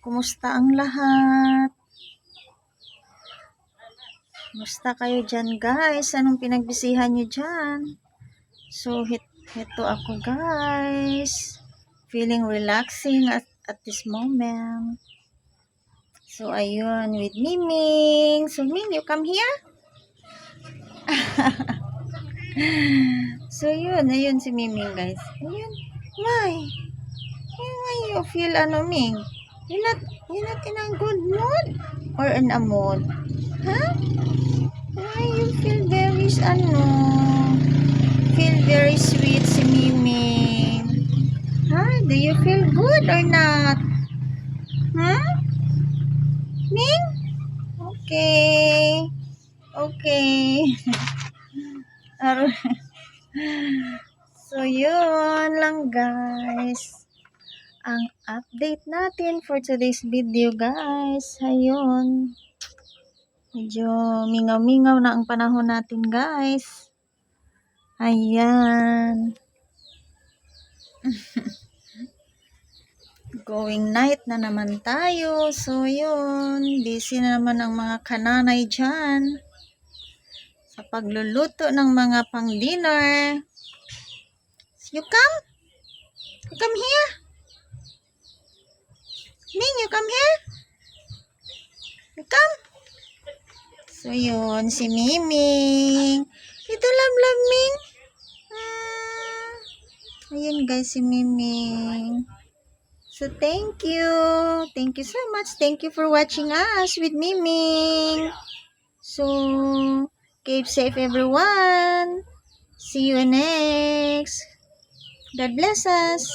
Kumusta ang lahat? Kumusta kayo dyan, guys? Anong pinagbisihan nyo dyan? So, heto ako, guys. Feeling relaxing at this moment. So, ayun, with Miming. So, Ming, you come here? So, ayun si Miming, guys. Ayun. Why? Why you feel, Ming? You're not in a good mood? Or in a mood? Huh? Why you feel feel very sweet si Miming? Huh? Do you feel good or not? Huh? Ming? Okay. Okay. So, yun lang, guys. Ang update natin for today's video, guys. Ayun. Medyo mingaw-mingaw na ang panahon natin, guys. Ayan. Going night na naman tayo. So, yun. Busy na naman ang mga kananay dyan sa pagluluto ng mga pang-dinner. You come? You come here? Ming, you come here? You come? So, yun. Si Miming. Ito, love, Ming. Ayan, guys, si Miming. So, thank you. Thank you so much. Thank you for watching us with Miming. So, keep safe, everyone. See you next. God bless us.